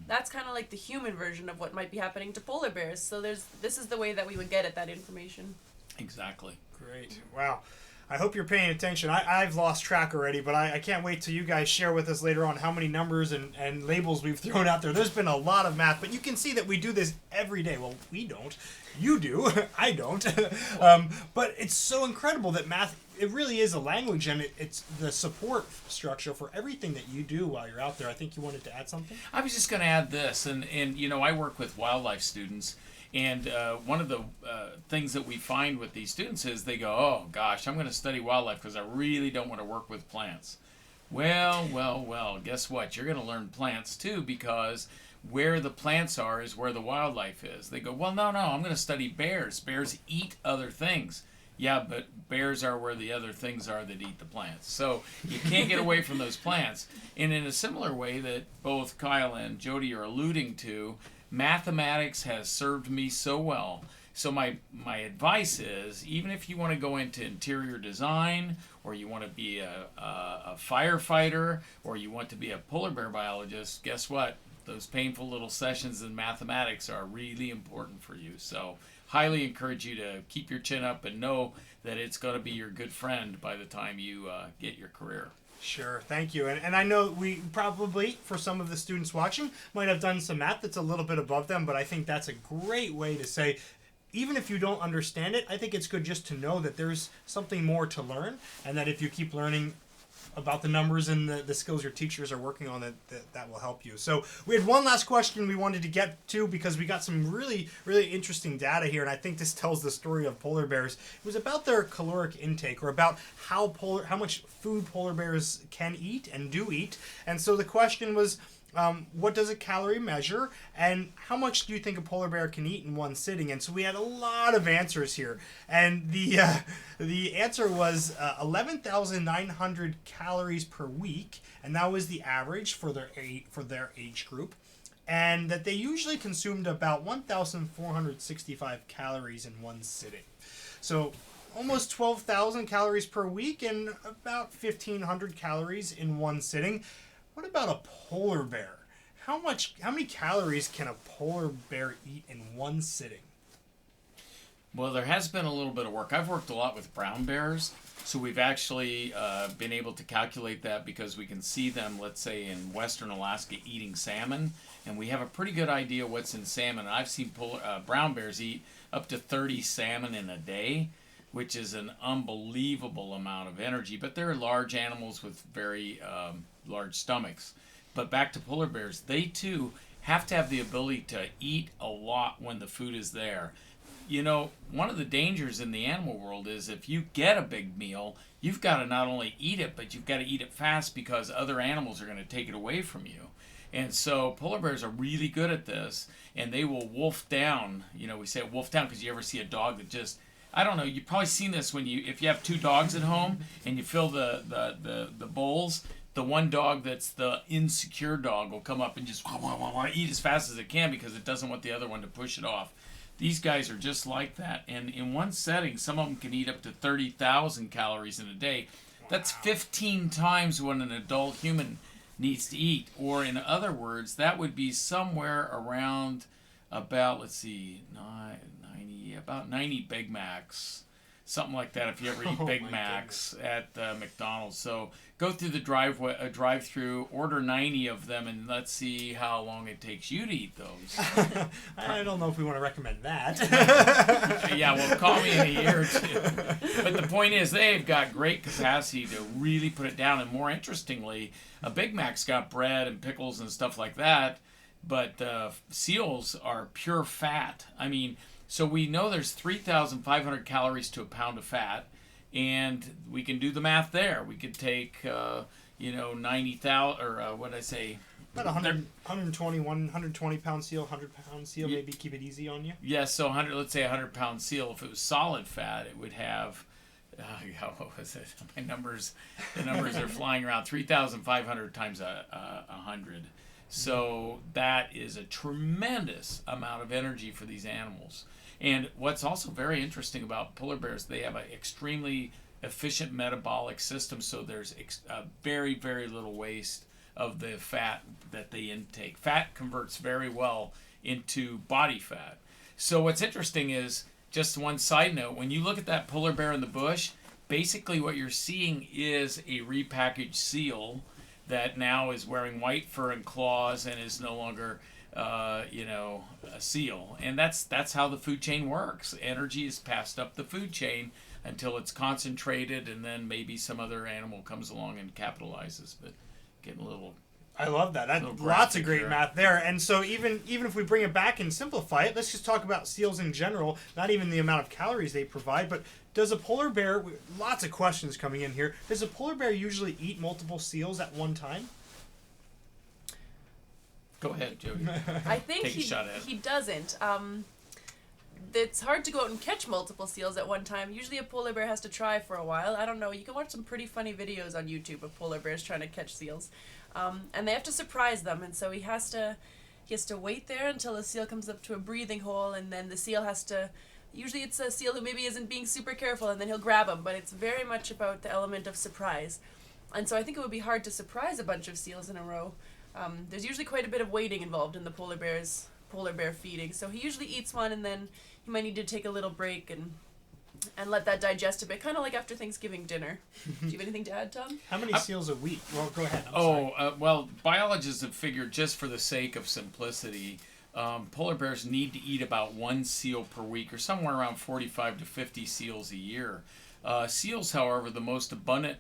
that's kind of like the human version of what might be happening to polar bears. So this is the way that we would get at that information. Exactly. Great. Wow. I hope you're paying attention. I've lost track already, but I can't wait till you guys share with us later on how many numbers and labels we've thrown out there. There's been a lot of math, but you can see that we do this every day. Well, we don't. You do. I don't. But it's so incredible that math, it really is a language, and it's the support structure for everything that you do while you're out there. I think you wanted to add something? I was just going to add this, and I work with wildlife students, and one of the things that we find with these students is they go, oh gosh, I'm going to study wildlife because I really don't want to work with plants. Well, guess what? You're going to learn plants too, because where the plants are is where the wildlife is. They go, well, no, I'm going to study bears. Bears eat other things. Yeah, but bears are where the other things are that eat the plants. So you can't get away from those plants. And in a similar way that both Kyle and Jody are alluding to, mathematics has served me so well. So my advice is, even if you want to go into interior design, or you want to be a firefighter, or you want to be a polar bear biologist, guess what? Those painful little sessions in mathematics are really important for you. So highly encourage you to keep your chin up and know that it's going to be your good friend by the time you get your career. Sure, thank you. And I know we probably, for some of the students watching, might have done some math that's a little bit above them, but I think that's a great way to say, even if you don't understand it, I think it's good just to know that there's something more to learn, and that if you keep learning about the numbers and the skills your teachers are working on, that will help you. So we had one last question we wanted to get to, because we got some really, really interesting data here, and I think this tells the story of polar bears. It was about their caloric intake, or about how much food polar bears can eat and do eat. And so the question was, what does a calorie measure, and how much do you think a polar bear can eat in one sitting? And so we had a lot of answers here, and the answer was 11,900 calories per week, and that was the average for their age group, and that they usually consumed about 1,465 calories in one sitting. So almost 12,000 calories per week and about 1,500 calories in one sitting. What about a polar bear? How many calories can a polar bear eat in one sitting? Well, there has been a little bit of work. I've worked a lot with brown bears, so we've actually been able to calculate that, because we can see them, let's say, in western Alaska eating salmon, and we have a pretty good idea what's in salmon. I've seen brown bears eat up to 30 salmon in a day, which is an unbelievable amount of energy. But they're large animals with very large stomachs. But back to polar bears, they too have to have the ability to eat a lot when the food is there. You know, one of the dangers in the animal world is, if you get a big meal, you've got to not only eat it, but you've got to eat it fast, because other animals are going to take it away from you. And so polar bears are really good at this, and they will wolf down. You know, we say wolf down because you ever see a dog that just, I don't know, you've probably seen this if you have two dogs at home and you fill the bowls. The one dog that's the insecure dog will come up and just eat as fast as it can, because it doesn't want the other one to push it off. These guys are just like that. And in one setting, some of them can eat up to 30,000 calories in a day. That's 15 times what an adult human needs to eat. Or in other words, that would be somewhere around about, let's see, about 90 Big Macs. Something like that if you ever eat Big Macs at McDonald's. So go through the drive-through, order 90 of them, and let's see how long it takes you to eat those. I don't know if we want to recommend that. Yeah, well, call me in a year or two. But the point is, they've got great capacity to really put it down. And more interestingly, a Big Mac's got bread and pickles and stuff like that, but seals are pure fat. I mean, so we know there's 3,500 calories to a pound of fat, and we can do the math there. We could take, 90,000, or what did I say? About 120 pound seal, 100 pound seal, maybe keep it easy on you. Yeah, so let's say 100 pound seal. If it was solid fat, it would have, what was it? The numbers are flying around. 3,500 times 100. So that is a tremendous amount of energy for these animals. And what's also very interesting about polar bears, they have an extremely efficient metabolic system, so there's very, very little waste of the fat that they intake. Fat converts very well into body fat. So what's interesting is, just one side note, when you look at that polar bear in the bush, basically what you're seeing is a repackaged seal that now is wearing white fur and claws and is no longer, a seal. And that's how the food chain works. Energy is passed up the food chain until it's concentrated, and then maybe some other animal comes along and capitalizes. But getting a little... I love that. Lots of great math there. And so even if we bring it back and simplify it, let's just talk about seals in general, not even the amount of calories they provide, but does a polar bear, lots of questions coming in here, does a polar bear usually eat multiple seals at one time? Go ahead, Jody. I think Take a shot at it. he doesn't. it's hard to go out and catch multiple seals at one time. Usually a polar bear has to try for a while. I don't know. You can watch some pretty funny videos on YouTube of polar bears trying to catch seals. And they have to surprise them, and so he has to wait there until the seal comes up to a breathing hole, and then the seal has to... Usually it's a seal who maybe isn't being super careful, and then he'll grab him, but it's very much about the element of surprise. And so I think it would be hard to surprise a bunch of seals in a row. There's usually quite a bit of waiting involved in the polar bear feeding. So he usually eats one, and then he might need to take a little break and let that digest a bit, kind of like after Thanksgiving dinner. Do you have anything to add, Tom? How many seals a week? Well, go ahead. Well, biologists have figured, just for the sake of simplicity, polar bears need to eat about 1 seal per week, or somewhere around 45 to 50 seals a year. Seals, however, the most abundant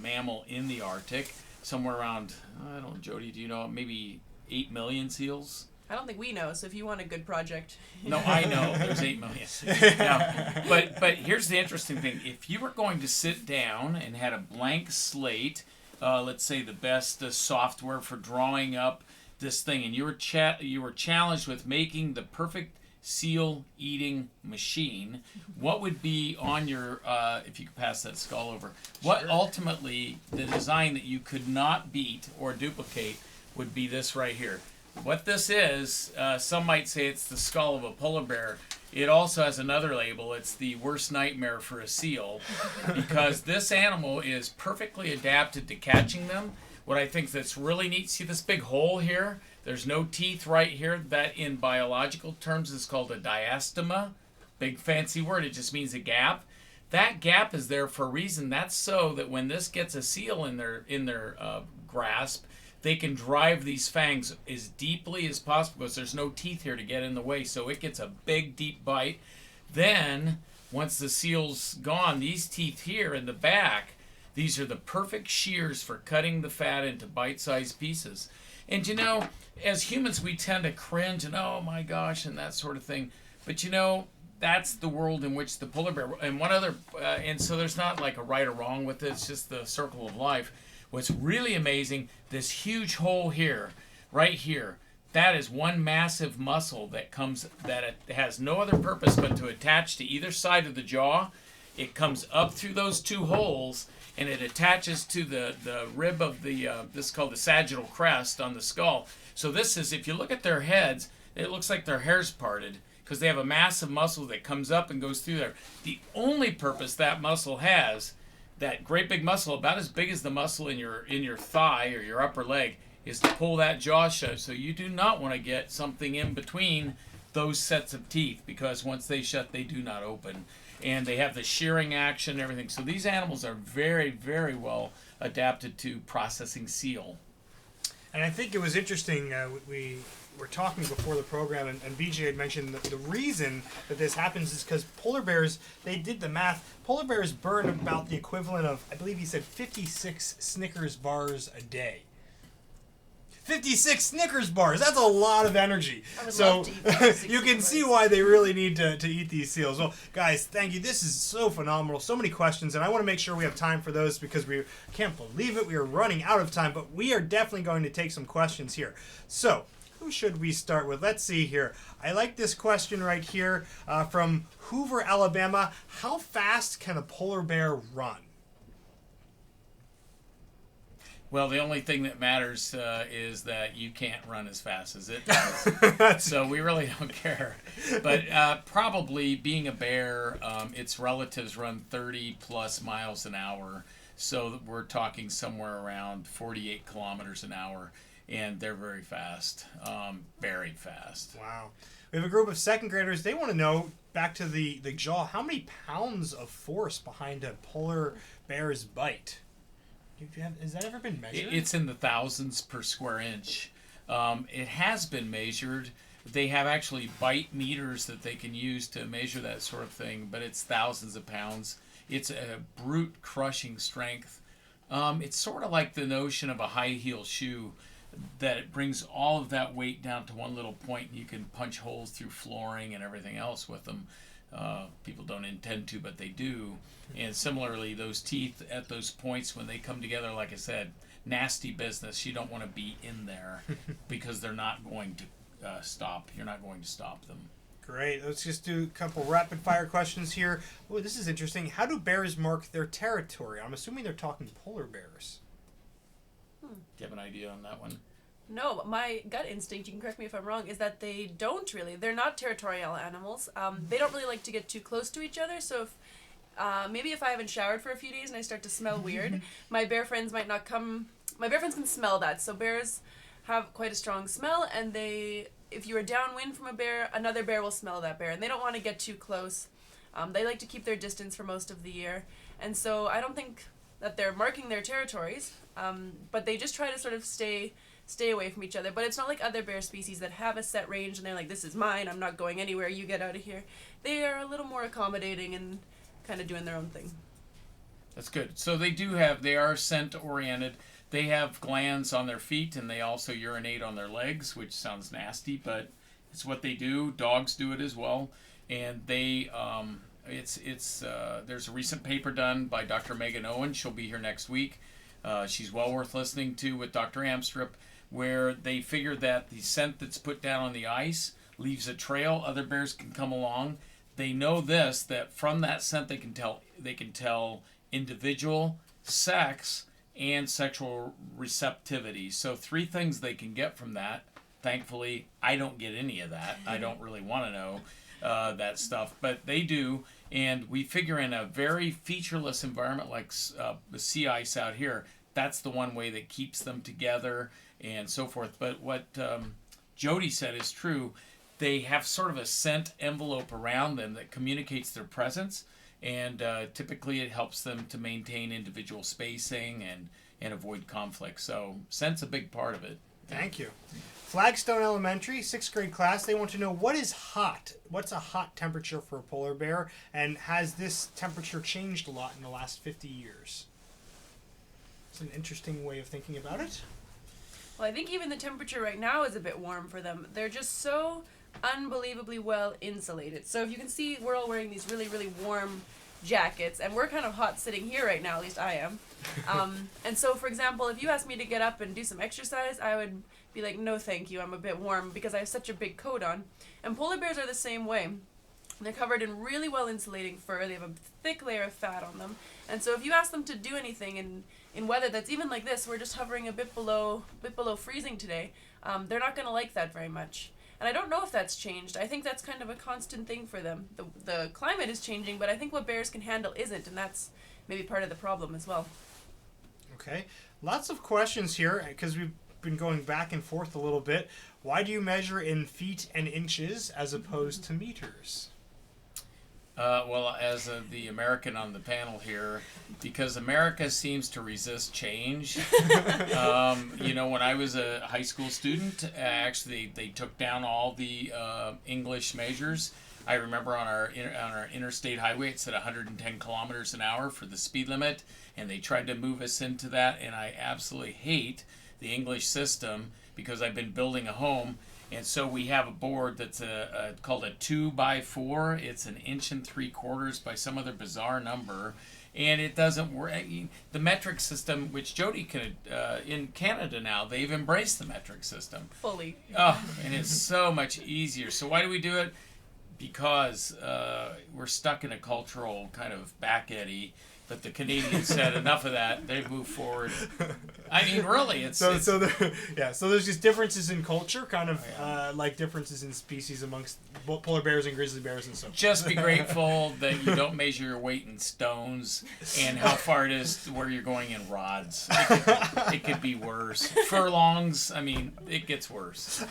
mammal in the Arctic, somewhere around, I don't know, Jody, do you know, maybe 8 million seals? I don't think we know, so if you want a good project... No, I know. There's 8 million. Now, but here's the interesting thing. If you were going to sit down and had a blank slate, let's say the best software for drawing up this thing, and you were challenged with making the perfect seal eating machine, what would be on your, if you could pass that skull over, what ultimately the design that you could not beat or duplicate would be this right here. What this is, some might say it's the skull of a polar bear. It also has another label. It's the worst nightmare for a seal, because this animal is perfectly adapted to catching them. What I think that's really neat, see this big hole here? There's no teeth right here. That in biological terms is called a diastema. Big fancy word. It just means a gap. That gap is there for a reason. That's so that when this gets a seal in their grasp, they can drive these fangs as deeply as possible, because there's no teeth here to get in the way. So it gets a big, deep bite. Then, once the seal's gone, these teeth here in the back, these are the perfect shears for cutting the fat into bite-sized pieces. And you know, as humans, we tend to cringe and, oh my gosh, and that sort of thing. But you know, that's the world in which the polar bear, and one other, and so there's not like a right or wrong with it, it's just the circle of life. What's really amazing, this huge hole here, right here, that is one massive muscle that it has no other purpose but to attach to either side of the jaw. It comes up through those two holes, and it attaches to the rib of the, this is called the sagittal crest on the skull. So this is, if you look at their heads, it looks like their hair's parted, because they have a massive muscle that comes up and goes through there. The only purpose that muscle has, that great big muscle, about as big as the muscle in your thigh or your upper leg, is to pull that jaw shut. So you do not want to get something in between those sets of teeth, because once they shut, they do not open. And they have the shearing action and everything. So these animals are very, very well adapted to processing seal. And I think it was interesting, we were talking before the program, and BJ had mentioned that the reason that this happens is because polar bears, they did the math, polar bears burn about the equivalent of, I believe he said, 56 Snickers bars a day. 56 Snickers bars. That's a lot of energy. So you can see why they really need to eat these seals. Well, guys, thank you. This is so phenomenal. So many questions, and I want to make sure we have time for those, because we can't believe it. We are running out of time, but we are definitely going to take some questions here. So, who should we start with? Let's see here. I like this question right here from Hoover, Alabama. How fast can a polar bear run? Well, the only thing that matters is that you can't run as fast as it does. So we really don't care. But probably, being a bear, its relatives run 30 plus miles an hour. So we're talking somewhere around 48 kilometers an hour. And they're very fast. Very fast. Wow. We have a group of second graders. They want to know, back to the jaw, how many pounds of force behind a polar bear's bite? Has that ever been measured? It's in the thousands per square inch. It has been measured. They have actually bite meters that they can use to measure that sort of thing, but it's thousands of pounds. It's a brute crushing strength. It's sort of like the notion of a high heel shoe, that it brings all of that weight down to one little point, and you can punch holes through flooring and everything else with them. People don't intend to, but they do. And similarly, those teeth at those points, when they come together, like I said, nasty business. You don't want to be in there, because they're not going to stop. You're not going to stop them. Great. Let's just do a couple rapid fire questions here. Oh, this is interesting. How do bears mark their territory? I'm assuming they're talking polar bears. Do you have an idea on that one? No, my gut instinct, you can correct me if I'm wrong, is that they don't really. They're not territorial animals. They don't really like to get too close to each other, so if maybe if I haven't showered for a few days and I start to smell weird, my bear friends might not come. My bear friends can smell that, so bears have quite a strong smell, and if you are downwind from a bear, another bear will smell that bear, and they don't want to get too close. They like to keep their distance for most of the year, and so I don't think that they're marking their territories, but they just try to sort of stay away from each other. But it's not like other bear species that have a set range and they're like, this is mine, I'm not going anywhere, you get out of here. They are a little more accommodating and kind of doing their own thing. That's good. So they are scent oriented. They have glands on their feet, and they also urinate on their legs, which sounds nasty, but it's what they do. Dogs do it as well, and they there's a recent paper done by Dr. Megan Owen. She'll be here next week. She's well worth listening to with Dr. Amstrup, where they figured that the scent that's put down on the ice leaves a trail. Other bears can come along. They know that from that scent they can tell individual, sex, and sexual receptivity. So 3 things they can get from that. Thankfully, I don't get any of that. I don't really want to know that stuff, but they do. And we figure in a very featureless environment like the sea ice out here, that's the one way that keeps them together and so forth. But what Jody said is true. They have sort of a scent envelope around them that communicates their presence, and typically it helps them to maintain individual spacing and avoid conflict. So scent's a big part of it. Thank you. Flagstone Elementary, 6th grade class, they want to know what is hot? What's a hot temperature for a polar bear? And has this temperature changed a lot in the last 50 years? It's an interesting way of thinking about it. Well, I think even the temperature right now is a bit warm for them. They're just so unbelievably well insulated. So if you can see, we're all wearing these really, really warm jackets, and we're kind of hot sitting here right now, at least I am. And so, for example, if you asked me to get up and do some exercise, I would be like, no thank you, I'm a bit warm, because I have such a big coat on. And polar bears are the same way. They're covered in really well insulating fur. They have a thick layer of fat on them. And so if you ask them to do anything in weather that's even like this, we're just hovering a bit below freezing today, they're not going to like that very much. And I don't know if that's changed. I think that's kind of a constant thing for them. The climate is changing, but I think what bears can handle isn't, and that's maybe part of the problem as well. Okay. Lots of questions here, because we've been going back and forth a little bit. Why do you measure in feet and inches as opposed to meters? Well, as the American on the panel here, because America seems to resist change. When I was a high school student, actually they took down all the English measures. I remember on our interstate highway it said 110 kilometers an hour for the speed limit, and they tried to move us into that. And I absolutely hate the English system because I've been building a home. And so we have a board that's called a 2x4. It's 1 3/4 inches by some other bizarre number, and it doesn't work. The metric system, which Jody can in Canada now, they've embraced the metric system Fully. Oh, and it's so much easier. So why do we do it? Because we're stuck in a cultural kind of back eddy. But the Canadians said enough of that. They moved forward. I mean, really, so there's just differences in culture, kind of like differences in species amongst polar bears and grizzly bears and so. Just be grateful that you don't measure your weight in stones and how far it is to where you're going in rods. It could be worse. Furlongs. I mean, it gets worse.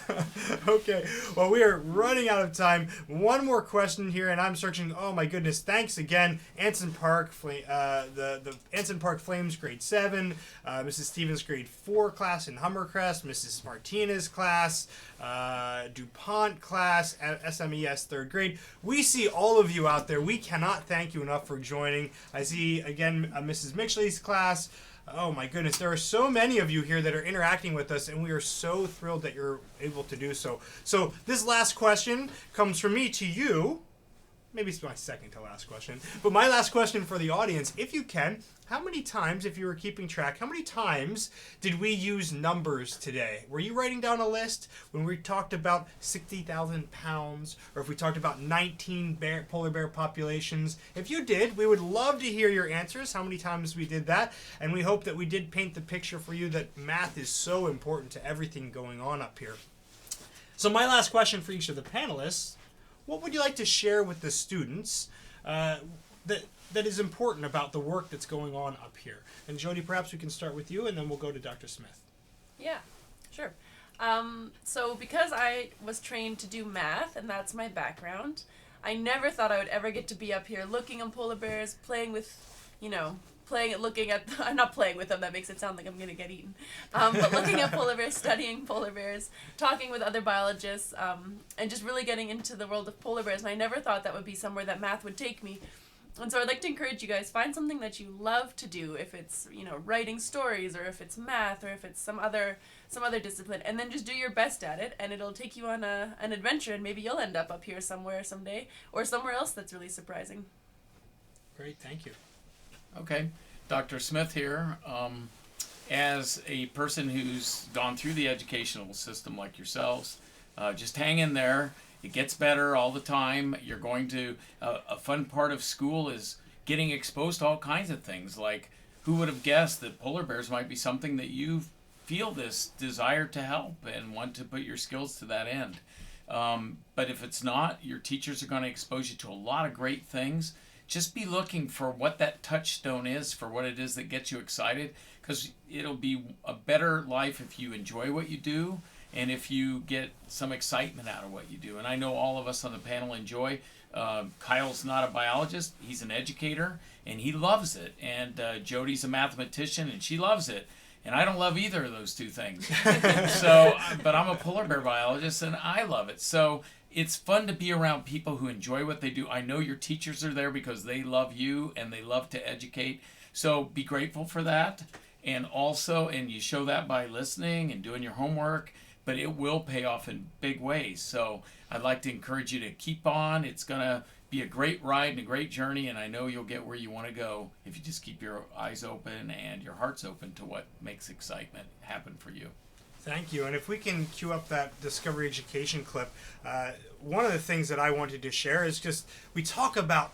Okay. Well, we are running out of time. One more question here, and I'm searching. Oh my goodness! Thanks again, Anson Park. The Anson Park Flames grade 7, Mrs. Stevens grade 4 class in Hummercrest, Mrs. Martinez class, DuPont class, SMES 3rd grade. We see all of you out there. We cannot thank you enough for joining. I see again Mrs. Mitchley's class. Oh my goodness, there are so many of you here that are interacting with us, and we are so thrilled that you're able to do so. So this last question comes from me to you. maybe it's my second to last question. But my last question for the audience, if you can, how many times, if you were keeping track, how many times did we use numbers today? Were you writing down a list when we talked about 60,000 pounds, or if we talked about 19 polar bear populations? If you did, we would love to hear your answers, how many times we did that. And we hope that we did paint the picture for you that math is so important to everything going on up here. So my last question for each of the panelists, what would you like to share with the students that is important about the work that's going on up here? And Jody, perhaps we can start with you, and then we'll go to Dr. Smith. Yeah, sure. So because I was trained to do math, and that's my background, I never thought I would ever get to be up here looking at polar bears, playing with, looking at, I'm not playing with them, that makes it sound like I'm going to get eaten. But looking at polar bears, studying polar bears, talking with other biologists, and just really getting into the world of polar bears. And I never thought that would be somewhere that math would take me. And so I'd like to encourage you guys, find something that you love to do, if it's, writing stories, or if it's math, or if it's some other discipline, and then just do your best at it, and it'll take you on an adventure, and maybe you'll end up here somewhere someday, or somewhere else that's really surprising. Great, thank you. Okay, Dr. Smith here. As a person who's gone through the educational system like yourselves, just hang in there. It gets better all the time. You're going to, a fun part of school is getting exposed to all kinds of things. Like, who would have guessed that polar bears might be something that you feel this desire to help and want to put your skills to that end. But if it's not, your teachers are going to expose you to a lot of great things. Just be looking for what that touchstone is, for what it is that gets you excited, because it'll be a better life if you enjoy what you do, and if you get some excitement out of what you do. And I know all of us on the panel enjoy. Kyle's not a biologist, he's an educator, and he loves it. And Jody's a mathematician, and she loves it. And I don't love either of those two things. But I'm a polar bear biologist, and I love it. So it's fun to be around people who enjoy what they do. I know your teachers are there because they love you, and they love to educate. So be grateful for that. And you show that by listening and doing your homework, but it will pay off in big ways. So I'd like to encourage you to keep on. It's going to be a great ride and a great journey, and I know you'll get where you want to go if you just keep your eyes open and your hearts open to what makes excitement happen for you. Thank you. And if we can cue up that Discovery Education clip, one of the things that I wanted to share is just, we talk about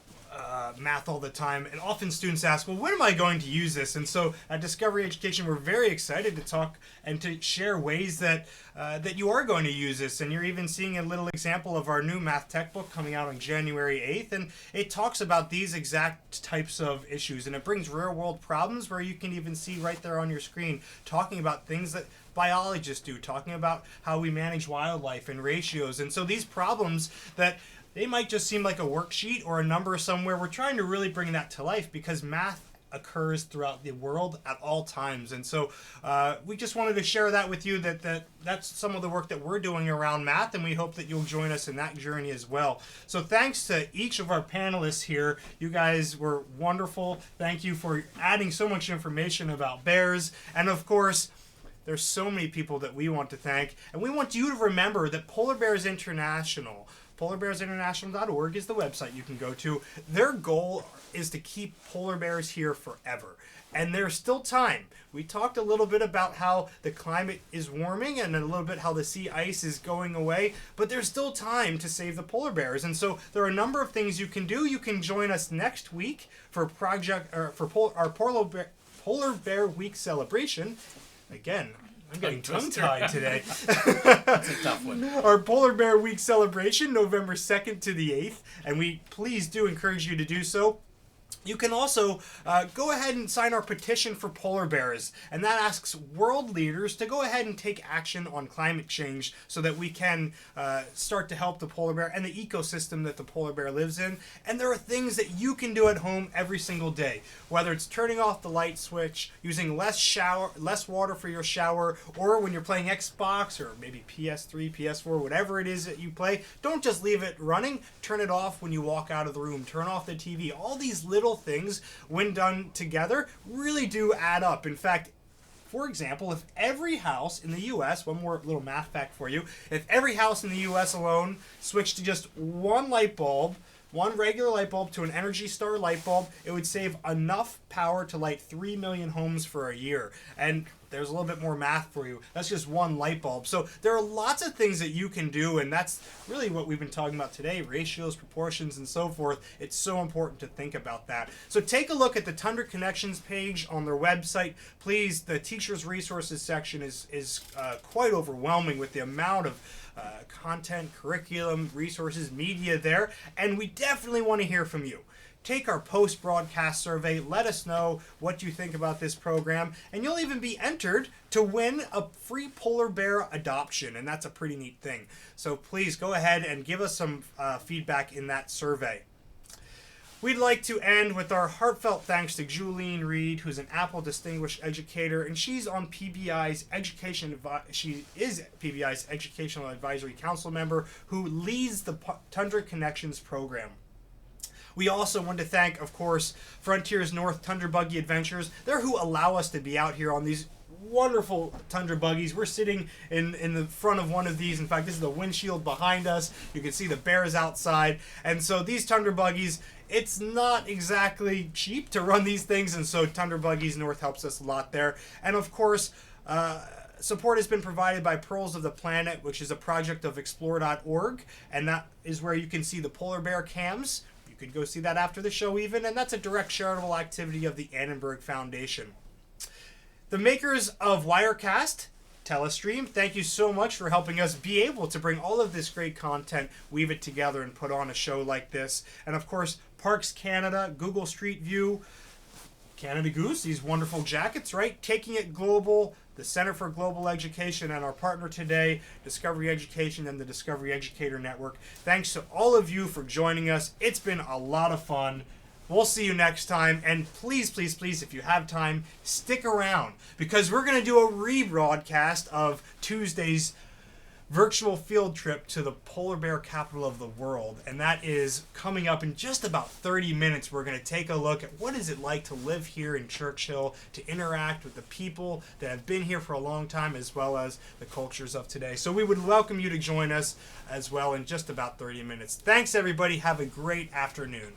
math all the time, and often students ask, well, when am I going to use this? And so at Discovery Education, we're very excited to talk and to share ways that you are going to use this. And you're even seeing a little example of our new math tech book coming out on January 8th, and it talks about these exact types of issues, and it brings real world problems where you can even see right there on your screen, talking about things that biologists do, talking about how we manage wildlife and ratios. And so these problems that they might just seem like a worksheet or a number somewhere, we're trying to really bring that to life, because math occurs throughout the world at all times. And so we just wanted to share that with you, that's some of the work that we're doing around math, and we hope that you'll join us in that journey as well. So thanks to each of our panelists here. You guys were wonderful. Thank you for adding so much information about bears. And of course, there's so many people that we want to thank, and we want you to remember that Polar Bears International, polarbearsinternational.org is the website you can go to. Their goal is to keep polar bears here forever. And there's still time. We talked a little bit about how the climate is warming and a little bit how the sea ice is going away, but there's still time to save the polar bears. And so there are a number of things you can do. You can join us next week for our Polar Bear Week celebration. Again, I'm getting tongue-tied today. That's a tough one. Our Polar Bear Week celebration, November 2nd to the 8th, and we please do encourage you to do so. You can also go ahead and sign our petition for polar bears, and that asks world leaders to go ahead and take action on climate change so that we can start to help the polar bear and the ecosystem that the polar bear lives in. And there are things that you can do at home every single day, whether it's turning off the light switch, using less water for your shower, or when you're playing Xbox or maybe PS3, PS4, whatever it is that you play, don't just leave it running. Turn it off when you walk out of the room. Turn off the TV. All these little things, when done together, really do add up. In fact, for example, if every house in the U.S., one more little math fact for you, if every house in the U.S. alone switched to just one light bulb one regular light bulb to an Energy Star light bulb, it would save enough power to light 3 million homes for a year. And there's a little bit more math for you. That's just one light bulb. So there are lots of things that you can do, and that's really what we've been talking about today, ratios, proportions, and so forth. It's so important to think about that. So take a look at the Tundra Connections page on their website. Please, the Teachers Resources section is quite overwhelming with the amount of content, curriculum, resources, media there, and we definitely want to hear from you. Take our post-broadcast survey. Let us know what you think about this program. And you'll even be entered to win a free polar bear adoption. And that's a pretty neat thing. So please go ahead and give us some feedback in that survey. We'd like to end with our heartfelt thanks to Julene Reed, who's an Apple Distinguished Educator, and she's on PBI's she is PBI's Educational Advisory Council member who leads the Tundra Connections program. We also want to thank, of course, Frontiers North Tundra Buggy Adventures. They're who allow us to be out here on these wonderful Tundra buggies. We're sitting in the front of one of these. In fact, this is the windshield behind us. You can see the bears outside. And so these Tundra buggies, it's not exactly cheap to run these things, and so Tundra Buggies North helps us a lot there. And of course, support has been provided by Pearls of the Planet, which is a project of explore.org, and that is where you can see the polar bear cams. You could go see that after the show even, and that's a direct charitable activity of the Annenberg Foundation. The makers of Wirecast, Telestream, thank you so much for helping us be able to bring all of this great content, weave it together, and put on a show like this. And of course, Parks Canada, Google Street View, Canada Goose, these wonderful jackets, right? Taking It Global, the Center for Global Education, and our partner today, Discovery Education and the Discovery Educator Network. Thanks to all of you for joining us. It's been a lot of fun. We'll see you next time, and please, please, please, if you have time, stick around, because we're going to do a rebroadcast of Tuesday's virtual field trip to the polar bear capital of the world, and that is coming up in just about 30 minutes. We're going to take a look at what is it like to live here in Churchill, to interact with the people that have been here for a long time, as well as the cultures of today. So we would welcome you to join us as well in just about 30 minutes. Thanks, everybody. Have a great afternoon.